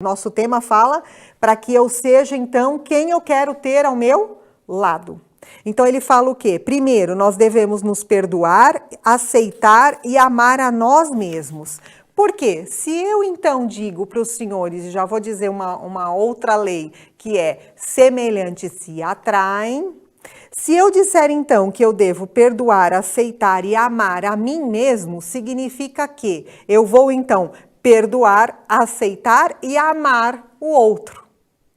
Nosso tema fala para que eu seja, então, quem eu quero ter ao meu lado. Então ele fala o quê? Primeiro, nós devemos nos perdoar, aceitar e amar a nós mesmos. Por quê? Se eu então digo para os senhores, e já vou dizer uma outra lei, que é semelhantes se atraem. Se eu disser então que eu devo perdoar, aceitar e amar a mim mesmo, significa que eu vou então perdoar, aceitar e amar o outro,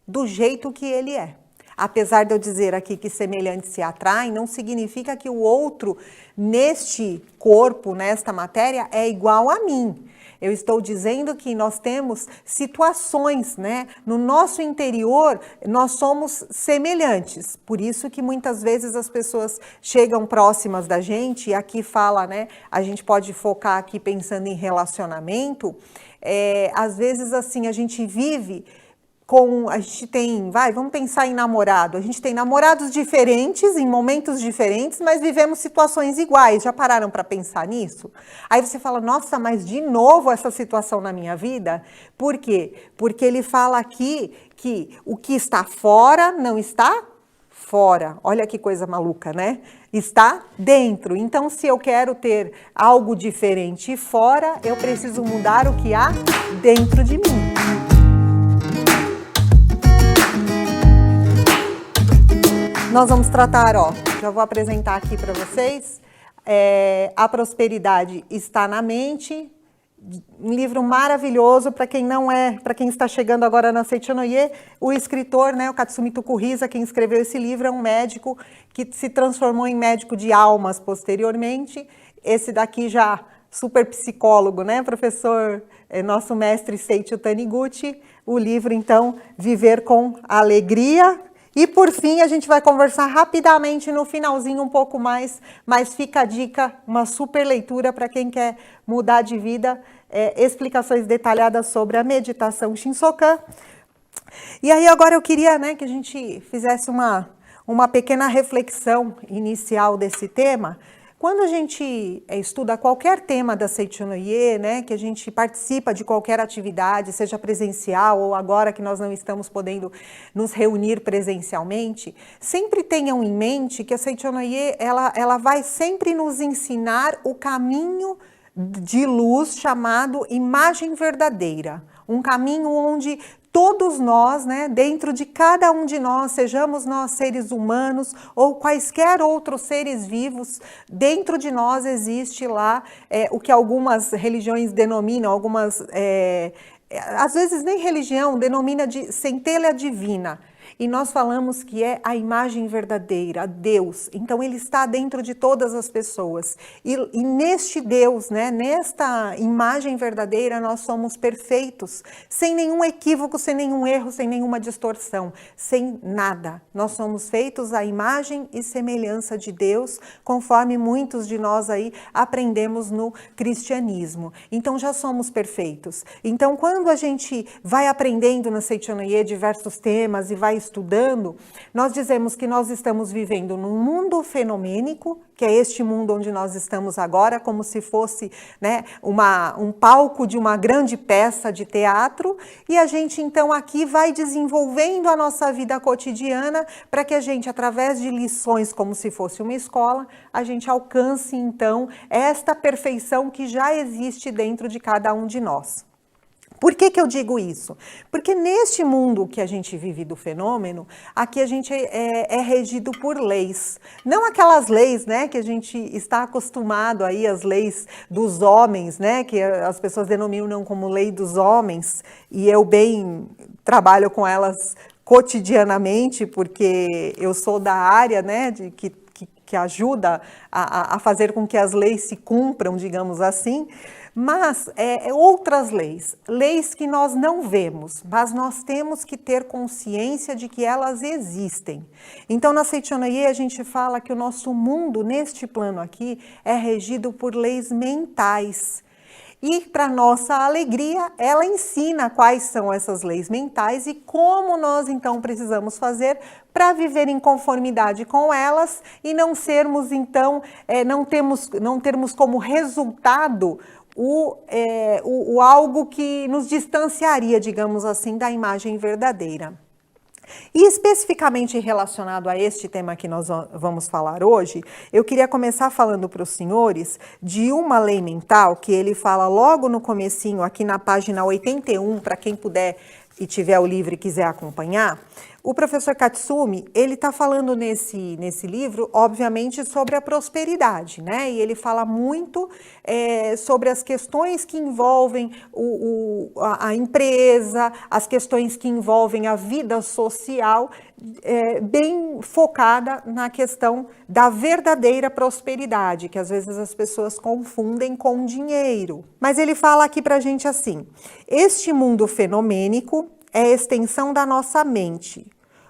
do jeito que ele é. Apesar de eu dizer aqui que semelhantes se atraem, não significa que o outro, neste corpo, nesta matéria, é igual a mim. Eu estou dizendo que nós temos situações, né? No nosso interior, nós somos semelhantes. Por isso que muitas vezes as pessoas chegam próximas da gente, e aqui fala, né? A gente pode focar aqui pensando em relacionamento. Às vezes, assim, a gente vive a gente tem, vamos pensar em namorado. A gente tem namorados diferentes, em momentos diferentes, mas vivemos situações iguais. Já pararam para pensar nisso? Aí você fala, nossa, mas de novo essa situação na minha vida? Por quê? Porque ele fala aqui que o que está fora não está fora. Olha que coisa maluca, né? Está dentro. Então, se eu quero ter algo diferente fora, eu preciso mudar o que há dentro de mim. Nós vamos tratar, já vou apresentar aqui para vocês, A Prosperidade Está na Mente, um livro maravilhoso para quem para quem está chegando agora na Seichonoye. O escritor, né, o Katsumi Tukuhisa, quem escreveu esse livro, é um médico que se transformou em médico de almas posteriormente. Esse daqui já super psicólogo, né, professor, nosso mestre Seiichi Taniguchi. O livro, então, Viver com Alegria. E por fim, a gente vai conversar rapidamente no finalzinho um pouco mais, mas fica a dica, uma super leitura para quem quer mudar de vida, explicações detalhadas sobre a meditação Shinsokan. E aí agora eu queria, né, que a gente fizesse uma pequena reflexão inicial desse tema. Quando a gente estuda qualquer tema da Seichonoye, né, que a gente participa de qualquer atividade, seja presencial ou agora que nós não estamos podendo nos reunir presencialmente, sempre tenham em mente que a Seichonoye, ela vai sempre nos ensinar o caminho de luz chamado imagem verdadeira. Um caminho onde todos nós, né, dentro de cada um de nós, sejamos nós seres humanos ou quaisquer outros seres vivos, dentro de nós existe lá o que algumas religiões denominam, às vezes nem religião, denomina de centelha divina. E nós falamos que é a imagem verdadeira, Deus. Então ele está dentro de todas as pessoas. E neste Deus, né, nesta imagem verdadeira, nós somos perfeitos, sem nenhum equívoco, sem nenhum erro, sem nenhuma distorção, sem nada. Nós somos feitos à imagem e semelhança de Deus, conforme muitos de nós aí aprendemos no cristianismo. Então já somos perfeitos. Então quando a gente vai aprendendo na Seichonoye diversos temas e vai estudando, nós dizemos que nós estamos vivendo num mundo fenomênico, que é este mundo onde nós estamos agora, como se fosse, né, um palco de uma grande peça de teatro, e a gente então aqui vai desenvolvendo a nossa vida cotidiana para que a gente, através de lições como se fosse uma escola, a gente alcance então esta perfeição que já existe dentro de cada um de nós. Por que eu digo isso? Porque neste mundo que a gente vive do fenômeno, aqui a gente é regido por leis. Não aquelas leis, né, que a gente está acostumado aí, as leis dos homens, né, que as pessoas denominam como lei dos homens, e eu bem trabalho com elas cotidianamente, porque eu sou da área, né, que ajuda a fazer com que as leis se cumpram, digamos assim. Mas outras leis que nós não vemos, mas nós temos que ter consciência de que elas existem. Então na Seichonoye a gente fala que o nosso mundo, neste plano aqui, é regido por leis mentais. E, para nossa alegria, ela ensina quais são essas leis mentais e como nós, então, precisamos fazer para viver em conformidade com elas e não sermos, então, não termos como resultado o algo que nos distanciaria, digamos assim, da imagem verdadeira. E especificamente relacionado a este tema que nós vamos falar hoje, eu queria começar falando para os senhores de uma lei mental que ele fala logo no comecinho, aqui na página 81, para quem puder e tiver o livro e quiser acompanhar. O professor Katsumi, ele está falando nesse livro, obviamente, sobre a prosperidade, né? E ele fala muito sobre as questões que envolvem a empresa, as questões que envolvem a vida social, bem focada na questão da verdadeira prosperidade, que às vezes as pessoas confundem com dinheiro. Mas ele fala aqui pra gente assim: este mundo fenomênico é a extensão da nossa mente.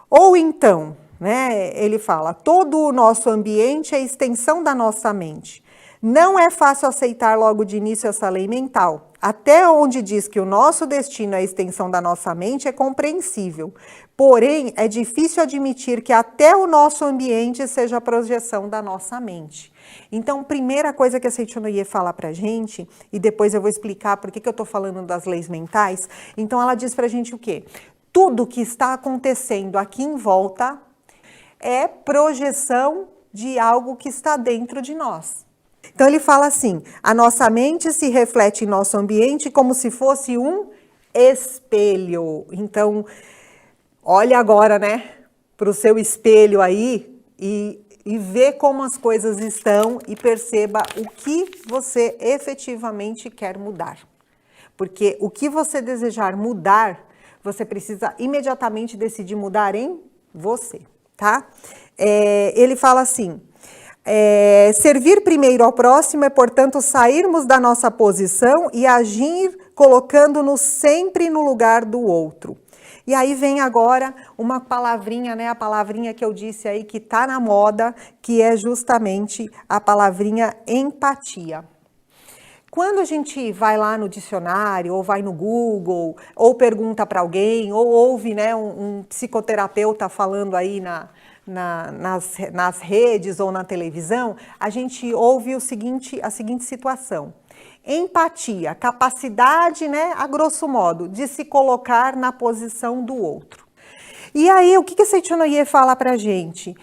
Ou então, né, ele fala, todo o nosso ambiente é a extensão da nossa mente. Não é fácil aceitar logo de início essa lei mental. Até onde diz que o nosso destino é a extensão da nossa mente é compreensível. Porém, é difícil admitir que até o nosso ambiente seja a projeção da nossa mente. Então, primeira coisa que a Seiichi Ie fala pra gente, e depois eu vou explicar por que eu tô falando das leis mentais, então ela diz pra gente o quê? Tudo que está acontecendo aqui em volta é projeção de algo que está dentro de nós. Então ele fala assim, a nossa mente se reflete em nosso ambiente como se fosse um espelho. Então, olha agora, né, para o seu espelho aí e vê como as coisas estão e perceba o que você efetivamente quer mudar. Porque o que você desejar mudar, você precisa imediatamente decidir mudar em você, tá? Ele fala assim, servir primeiro ao próximo é, portanto, sairmos da nossa posição e agir colocando-nos sempre no lugar do outro. E aí vem agora uma palavrinha, né, a palavrinha que eu disse aí que tá na moda, que é justamente a palavrinha empatia. Quando a gente vai lá no dicionário, ou vai no Google, ou pergunta para alguém, ou ouve, né, um psicoterapeuta falando aí nas redes ou na televisão, a gente ouve a seguinte situação. Empatia, capacidade, né, a grosso modo, de se colocar na posição do outro. E aí, o que a Seiichi Ie fala para a gente?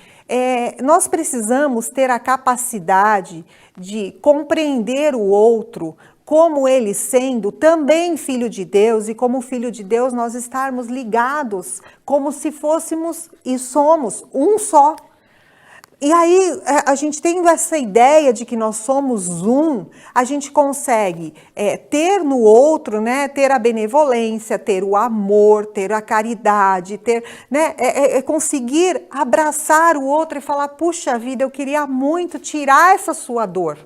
Nós precisamos ter a capacidade de compreender o outro como ele sendo também filho de Deus, e como filho de Deus nós estarmos ligados como se fôssemos e somos um só. E aí, a gente tendo essa ideia de que nós somos um, a gente consegue ter no outro, né, ter a benevolência, ter o amor, ter a caridade, ter, né, conseguir abraçar o outro e falar, puxa vida, eu queria muito tirar essa sua dor,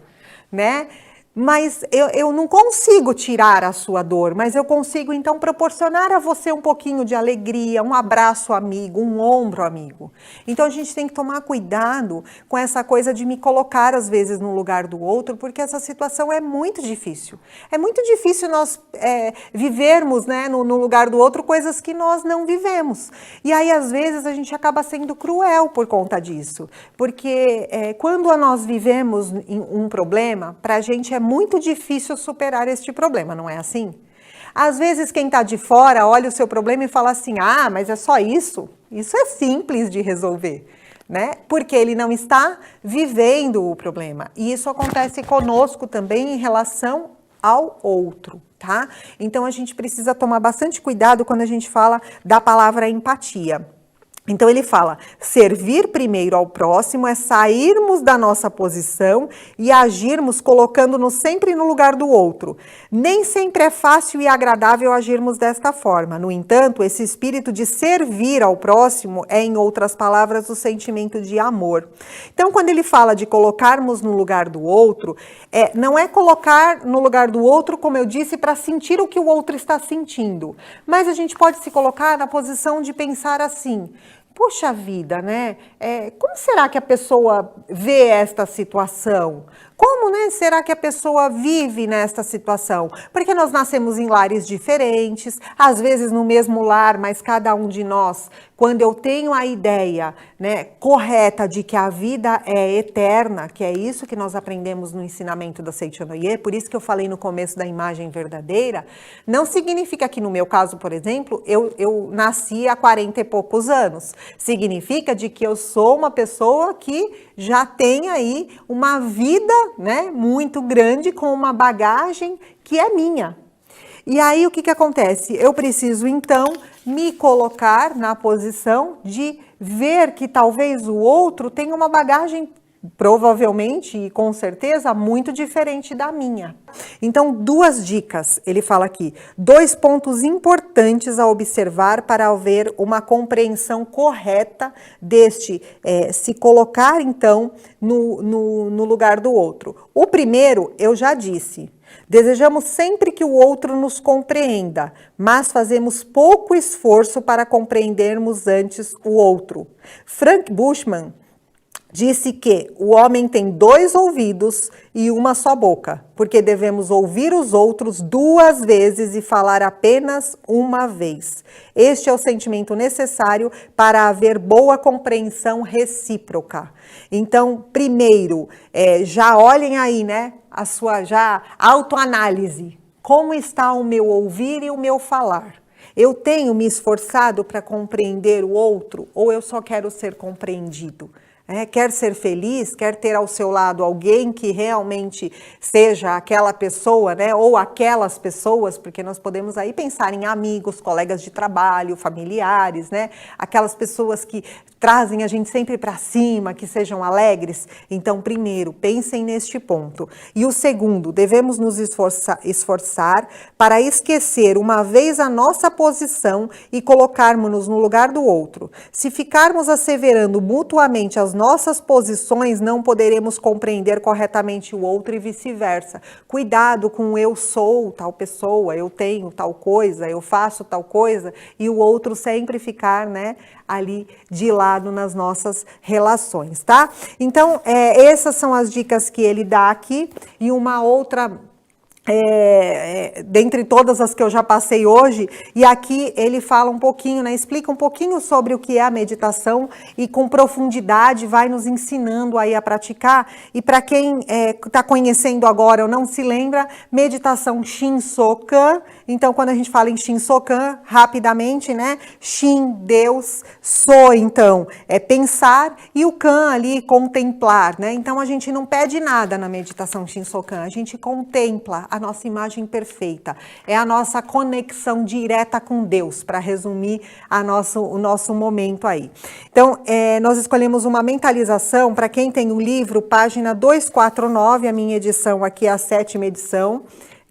né? Mas eu não consigo tirar a sua dor, mas eu consigo então proporcionar a você um pouquinho de alegria, um abraço amigo, um ombro amigo. Então a gente tem que tomar cuidado com essa coisa de me colocar às vezes no lugar do outro, porque essa situação é muito difícil. É muito difícil nós vivermos, né, no lugar do outro coisas que nós não vivemos. E aí às vezes a gente acaba sendo cruel por conta disso, porque quando nós vivemos um problema, pra gente é muito difícil superar este problema, não é assim? Às vezes quem está de fora olha o seu problema e fala assim, ah, mas é só isso? Isso é simples de resolver, né? Porque ele não está vivendo o problema. E isso acontece conosco também em relação ao outro, tá? Então a gente precisa tomar bastante cuidado quando a gente fala da palavra empatia. Então ele fala, servir primeiro ao próximo é sairmos da nossa posição e agirmos colocando-nos sempre no lugar do outro. Nem sempre é fácil e agradável agirmos desta forma. No entanto, esse espírito de servir ao próximo é, em outras palavras, o sentimento de amor. Então, quando ele fala de colocarmos no lugar do outro, não é colocar no lugar do outro, como eu disse, para sentir o que o outro está sentindo. Mas a gente pode se colocar na posição de pensar assim, puxa vida, né? Como será que a pessoa vê esta situação? Como, né, será que a pessoa vive nesta situação? Porque nós nascemos em lares diferentes, às vezes no mesmo lar, mas cada um de nós, quando eu tenho a ideia, né, correta de que a vida é eterna, que é isso que nós aprendemos no ensinamento da Seicho no Ie, por isso que eu falei no começo da imagem verdadeira, não significa que no meu caso, por exemplo, eu nasci há 40 e poucos anos. Significa de que eu sou uma pessoa que já tem aí uma vida, né, muito grande, com uma bagagem que é minha. E aí o que acontece? Eu preciso então me colocar na posição de ver que talvez o outro tenha uma bagagem provavelmente e com certeza muito diferente da minha. Então, 2 dicas, ele fala aqui, 2 pontos importantes a observar para haver uma compreensão correta deste se colocar então no lugar do outro. O primeiro, eu já disse, desejamos sempre que o outro nos compreenda, mas fazemos pouco esforço para compreendermos antes o outro. Frank Bushman disse que o homem tem 2 ouvidos e uma só boca, porque devemos ouvir os outros 2 vezes e falar apenas uma vez. Este é o sentimento necessário para haver boa compreensão recíproca. Então, primeiro, já olhem aí, né, a sua já autoanálise. Como está o meu ouvir e o meu falar? Eu tenho me esforçado para compreender o outro ou eu só quero ser compreendido? Quer ser feliz, quer ter ao seu lado alguém que realmente seja aquela pessoa, né? Ou aquelas pessoas, porque nós podemos aí pensar em amigos, colegas de trabalho, familiares, né? Aquelas pessoas que trazem a gente sempre para cima, que sejam alegres. Então, primeiro, pensem neste ponto. E o segundo, devemos nos esforçar para esquecer uma vez a nossa posição e colocarmos-nos no lugar do outro. Se ficarmos asseverando mutuamente as nossas posições, não poderemos compreender corretamente o outro e vice-versa. Cuidado com eu sou tal pessoa, eu tenho tal coisa, eu faço tal coisa, e o outro sempre ficar, né, ali de lado nas nossas relações, tá? Então, essas são as dicas que ele dá aqui, e uma outra... dentre todas as que eu já passei hoje, e aqui ele fala um pouquinho, né, explica um pouquinho sobre o que é a meditação e com profundidade vai nos ensinando aí a praticar. E para quem está conhecendo agora ou não se lembra, meditação Shinsokan. Então, quando a gente fala em Shinsokan, rapidamente, né, Shin, Deus, So, então, é pensar, e o Kan ali, contemplar, né? Então, a gente não pede nada na meditação Shinsokan, a gente contempla a nossa imagem perfeita, é a nossa conexão direta com Deus, para resumir o nosso momento aí. Então, nós escolhemos uma mentalização, para quem tem o livro, página 249, a minha edição aqui é a 7ª edição,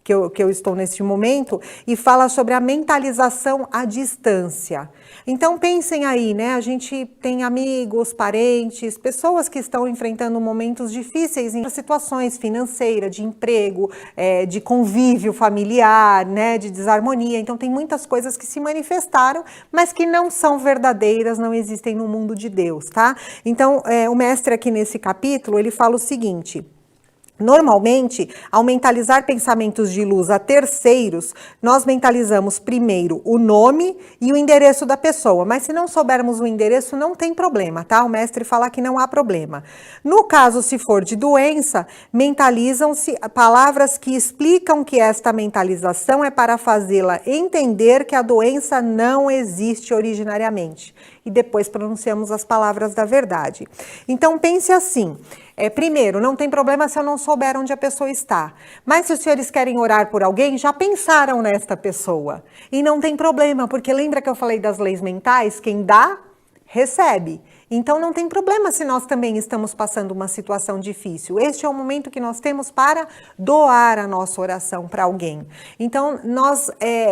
que eu estou neste momento, e fala sobre a mentalização à distância. Então pensem aí, né? A gente tem amigos, parentes, pessoas que estão enfrentando momentos difíceis em situações financeiras, de emprego, de convívio familiar, né? De desarmonia. Então tem muitas coisas que se manifestaram, mas que não são verdadeiras, não existem no mundo de Deus, tá? Então o mestre aqui nesse capítulo, ele fala o seguinte: normalmente, ao mentalizar pensamentos de luz a terceiros, nós mentalizamos primeiro o nome e o endereço da pessoa, mas se não soubermos o endereço, não tem problema, tá? O mestre fala que não há problema. No caso, se for de doença, mentalizam-se palavras que explicam que esta mentalização é para fazê-la entender que a doença não existe originariamente. E depois pronunciamos as palavras da verdade. Então pense assim, primeiro, não tem problema se eu não souber onde a pessoa está, mas se os senhores querem orar por alguém, já pensaram nesta pessoa. E não tem problema, porque lembra que eu falei das leis mentais? Quem dá, recebe. Então não tem problema se nós também estamos passando uma situação difícil. Este é o momento que nós temos para doar a nossa oração para alguém. Então nós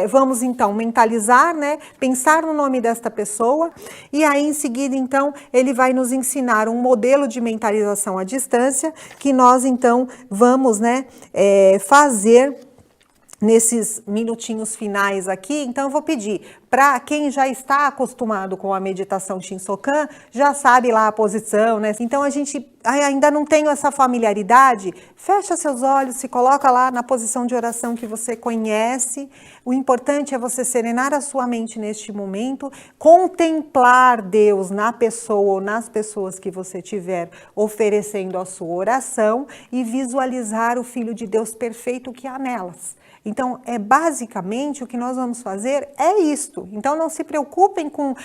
vamos então mentalizar, né, pensar no nome desta pessoa, e aí em seguida então ele vai nos ensinar um modelo de mentalização à distância que nós então vamos, né, fazer nesses minutinhos finais aqui. Então eu vou pedir Para quem já está acostumado com a meditação Shinsokan, já sabe lá a posição, né? Então a gente ainda não tem essa familiaridade, fecha seus olhos, se coloca lá na posição de oração que você conhece. O importante é você serenar a sua mente neste momento, contemplar Deus na pessoa ou nas pessoas que você tiver oferecendo a sua oração e visualizar o Filho de Deus perfeito que há nelas. Então, basicamente o que nós vamos fazer é isto. Então, não se preocupem com,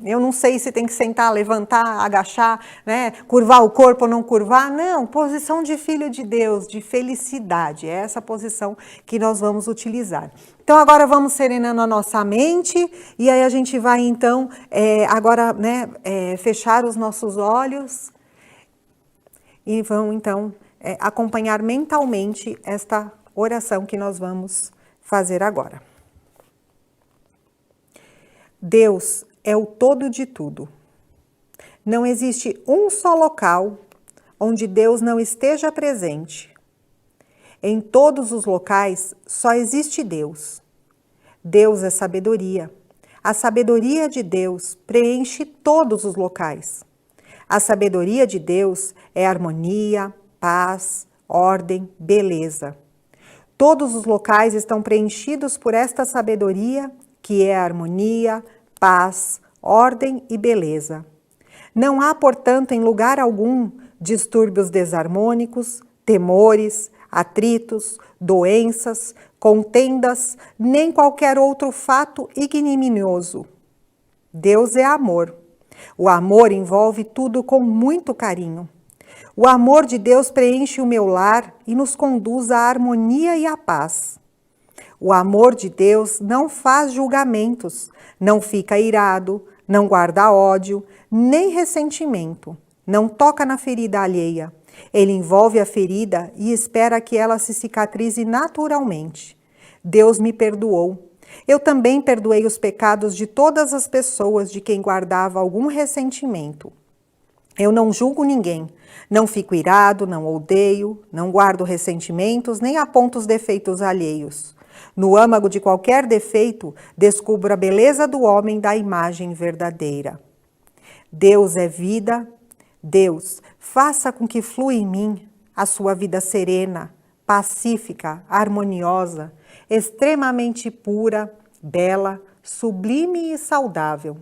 eu não sei se tem que sentar, levantar, agachar, né, curvar o corpo ou não curvar. Não, posição de filho de Deus, de felicidade. É essa posição que nós vamos utilizar. Então, agora vamos serenando a nossa mente e aí a gente vai, então, agora, né, fechar os nossos olhos e vão, então, acompanhar mentalmente esta oração que nós vamos fazer agora. Deus é o todo de tudo. Não existe um só local onde Deus não esteja presente. Em todos os locais só existe Deus. Deus é sabedoria. A sabedoria de Deus preenche todos os locais. A sabedoria de Deus é harmonia, paz, ordem, beleza. Todos os locais estão preenchidos por esta sabedoria, que é harmonia, paz, ordem e beleza. Não há, portanto, em lugar algum, distúrbios desarmônicos, temores, atritos, doenças, contendas, nem qualquer outro fato ignominioso. Deus é amor. O amor envolve tudo com muito carinho. O amor de Deus preenche o meu lar e nos conduz à harmonia e à paz. O amor de Deus não faz julgamentos, não fica irado, não guarda ódio, nem ressentimento, não toca na ferida alheia. Ele envolve a ferida e espera que ela se cicatrize naturalmente. Deus me perdoou. Eu também perdoei os pecados de todas as pessoas de quem guardava algum ressentimento. Eu não julgo ninguém, não fico irado, não odeio, não guardo ressentimentos, nem aponto os defeitos alheios. No âmago de qualquer defeito, descubro a beleza do homem da imagem verdadeira. Deus é vida. Deus, faça com que flua em mim a sua vida serena, pacífica, harmoniosa, extremamente pura, bela, sublime e saudável.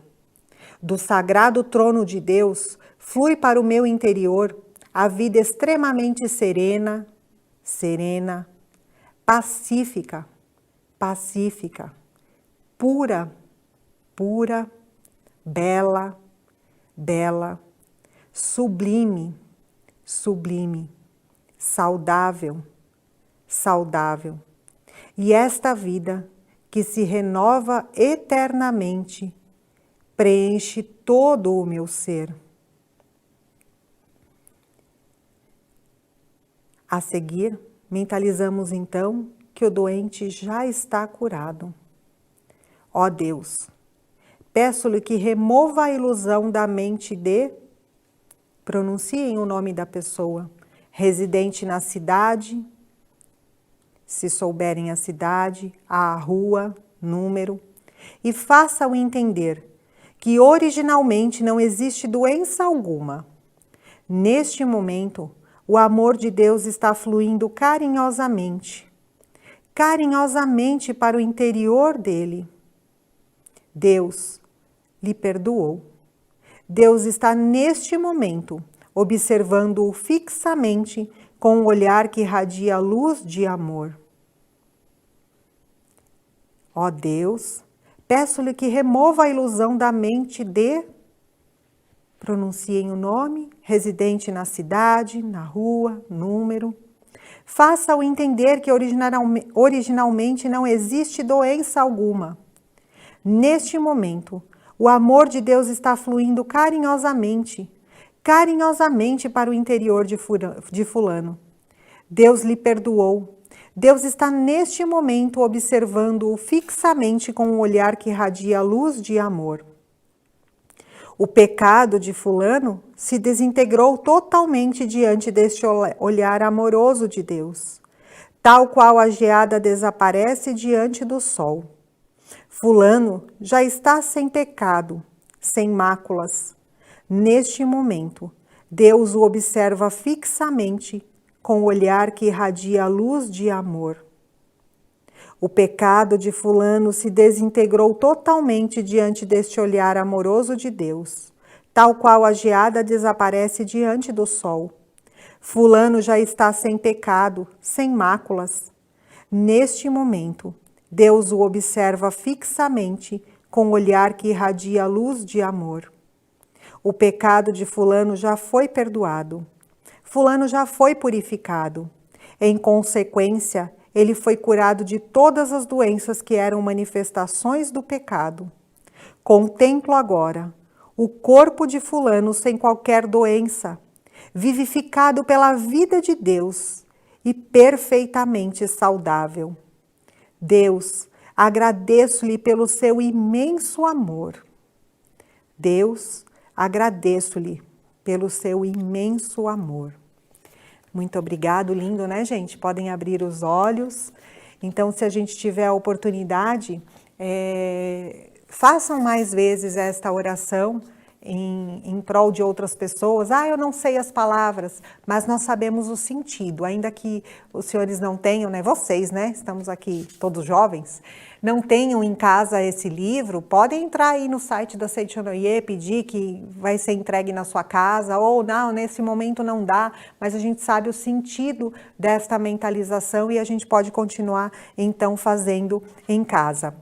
Do sagrado trono de Deus, flui para o meu interior a vida extremamente serena, pacífica, pura, bela, sublime, saudável. E esta vida, que se renova eternamente, preenche todo o meu ser. A seguir, mentalizamos então que o doente já está curado. Ó Deus, peço-lhe que remova a ilusão da mente de, pronunciem o nome da pessoa, residente na cidade, se souberem a cidade, a rua, número, e faça-o entender que originalmente não existe doença alguma. Neste momento, o amor de Deus está fluindo carinhosamente para o interior dele. Deus lhe perdoou. Deus está neste momento observando-o fixamente com um olhar que irradia luz de amor. Ó Deus, peço-lhe que remova a ilusão da mente de, pronunciem o nome, residente na cidade, na rua, número. Faça-o entender que originalmente não existe doença alguma. Neste momento, o amor de Deus está fluindo carinhosamente para o interior de fulano. Deus lhe perdoou. Deus está neste momento observando-o fixamente com um olhar que irradia luz de amor. O pecado de fulano se desintegrou totalmente diante deste olhar amoroso de Deus, tal qual a geada desaparece diante do sol. Fulano já está sem pecado, sem máculas. Neste momento, Deus o observa fixamente com o olhar que irradia a luz de amor. O pecado de fulano se desintegrou totalmente diante deste olhar amoroso de Deus, tal qual a geada desaparece diante do sol. Fulano já está sem pecado, sem máculas. Neste momento, Deus o observa fixamente com o olhar que irradia a luz de amor. O pecado de fulano já foi perdoado. Fulano já foi purificado. Em consequência, ele foi curado de todas as doenças que eram manifestações do pecado. Contemplo agora o corpo de fulano sem qualquer doença, vivificado pela vida de Deus e perfeitamente saudável. Deus, agradeço-lhe pelo seu imenso amor. Deus, agradeço-lhe pelo seu imenso amor. Muito obrigado, lindo, né, gente? Podem abrir os olhos. Então, se a gente tiver a oportunidade, façam mais vezes esta oração em prol de outras pessoas. Eu não sei as palavras, mas nós sabemos o sentido, ainda que os senhores não tenham, né? Vocês, né? Estamos aqui todos jovens, não tenham em casa esse livro, podem entrar aí no site da Seichonoye, pedir que vai ser entregue na sua casa, ou não, nesse momento não dá, mas a gente sabe o sentido desta mentalização e a gente pode continuar, então, fazendo em casa.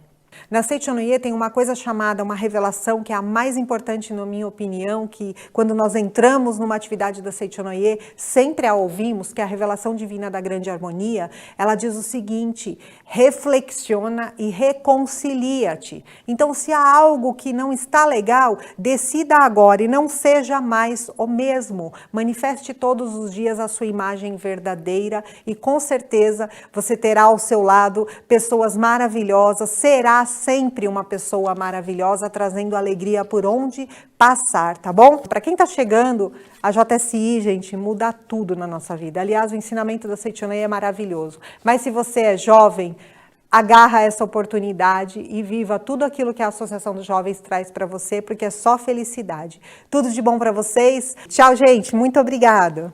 Na Seichonoye tem uma coisa chamada uma revelação, que é a mais importante, na minha opinião, que quando nós entramos numa atividade da Seichonoye, sempre a ouvimos, que é a revelação divina da grande harmonia. Ela diz o seguinte: reflexiona e reconcilia-te. Então, se há algo que não está legal, decida agora e não seja mais o mesmo. Manifeste todos os dias a sua imagem verdadeira e com certeza você terá ao seu lado pessoas maravilhosas, será sempre uma pessoa maravilhosa, trazendo alegria por onde passar, tá bom? Para quem tá chegando, a JSI, gente, muda tudo na nossa vida. Aliás, o ensinamento da Seichonoye é maravilhoso. Mas se você é jovem, agarra essa oportunidade e viva tudo aquilo que a Associação dos Jovens traz para você, porque é só felicidade. Tudo de bom para vocês. Tchau, gente. Muito obrigada.